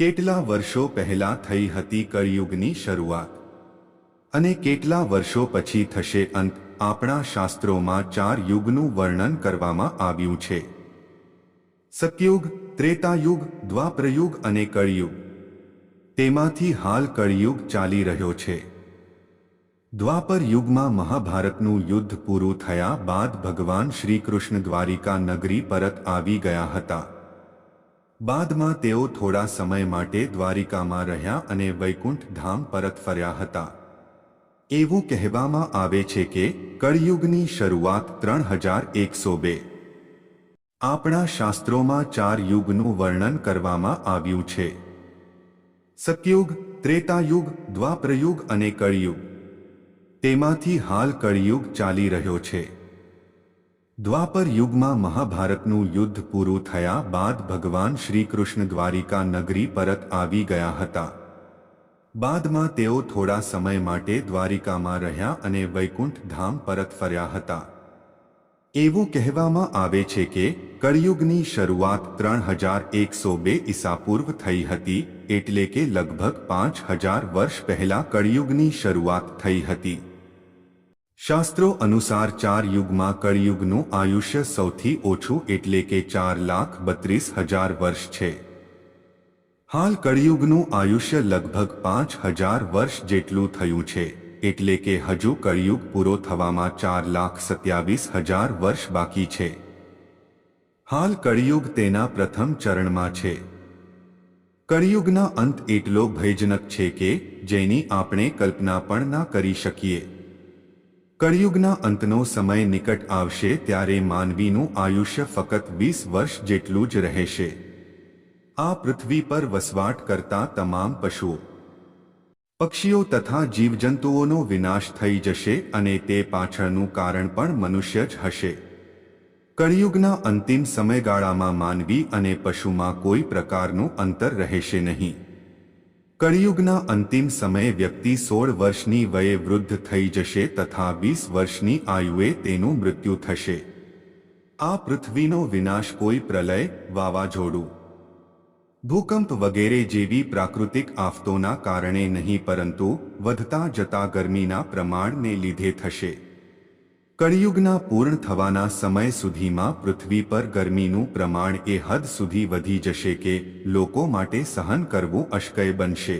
કેટલા વર્ષો પહેલા થઈ હતી કળિયુગની શરૂઆત અને કેટલા વર્ષો પછી થશે અંત? આપણા શાસ્ત્રોમાં 4 યુગનું વર્ણન કરવામાં આવ્યું છે: સતયુગ, ત્રેતાયુગ, દ્વાપરયુગ અને કળિયુગ. તેમાંથી હાલ કળિયુગ ચાલી રહ્યો છે. દ્વાપર યુગમાં મહાભારતનું યુદ્ધ પૂરું થયા બાદ ભગવાન શ્રીકૃષ્ણ દ્વારિકા નગરી પરત આવી ગયા હતા. બાદમાં તેઓ થોડા સમય માટે દ્વારિકામાં રહ્યા અને વૈકુંઠ ધામ પરત ફર્યા હતા. એવું કહેવામાં આવે છે કે કળિયુગની શરૂઆત 3102. આપણા શાસ્ત્રોમાં 4 યુગનું વર્ણન કરવામાં આવ્યું છે: સતયુગ, ત્રેતાયુગ, દ્વાપરયુગ અને કળિયુગ. તેમાંથી હાલ કળિયુગ ચાલી રહ્યો છે. દ્વાપર યુગમાં મહાભારતનું યુદ્ધ પૂરું થયા બાદ ભગવાન શ્રીકૃષ્ણ દ્વારિકા નગરી પરત આવી ગયા હતા. બાદમાં તેઓ થોડા સમય માટે દ્વારિકામાં રહ્યા અને વૈકુંઠ ધામ પરત ફર્યા હતા. એવું કહેવામાં આવે છે કે કળિયુગની શરૂઆત 3102 ઈસાપૂર્વ થઈ હતી, એટલે કે લગભગ 5000 વર્ષ પહેલા કળિયુગની શરૂઆત થઈ હતી. શાસ્ત્રો અનુસાર 4 યુગમાં કળિયુગનું આયુષ્ય સૌથી ઓછું એટલે કે 4,32,000 વર્ષ છે. હાલ કળિયુગનું આયુષ્ય લગભગ 5000 વર્ષ જેટલું થયું છે, એટલે કે હજુ કળિયુગ પૂરો થવામાં 4,27,000 વર્ષ બાકી છે. હાલ કળિયુગ તેના પ્રથમ ચરણમાં છે. કળિયુગના અંત એટલો ભયજનક છે કે જેની આપણે કલ્પના પણ ના કરી શકીએ. કળિયુગના અંતનો સમય નિકટ આવશે ત્યારે માનવીનું આયુષ્ય ફક્ત 20 વર્ષ જેટલું જ રહેશે. આ પૃથ્વી પર વસવાટ કરતા તમામ પશુઓ, પક્ષીઓ તથા જીવજંતુઓનો વિનાશ થઈ જશે અને તે પાછળનું કારણ પણ મનુષ્ય જ હશે. કળિયુગના અંતિમ સમયગાળામાં માનવી અને પશુમાં કોઈ પ્રકારનું અંતર રહેશે નહીં. કળિયુગના અંતિમ સમયે વ્યક્તિ 16 વર્ષની વયે વૃદ્ધ થઈ જશે તથા 20 વર્ષની આયુએ તેનું મૃત્યુ થશે. આ પૃથ્વીનો વિનાશ કોઈ પ્રલય, વાવાઝોડું, ભૂકંપ વગેરે જેવી પ્રાકૃતિક આફતોના કારણે નહીં પરંતુ વધતા જતા ગરમીના પ્રમાણને લીધે થશે. કળિયુગના પૂર્ણ થવાના સમય સુધીમાં પૃથ્વી પર ગરમીનું પ્રમાણ એ હદ સુધી વધી જશે કે લોકો માટે સહન કરવું અશક્ય બનશે.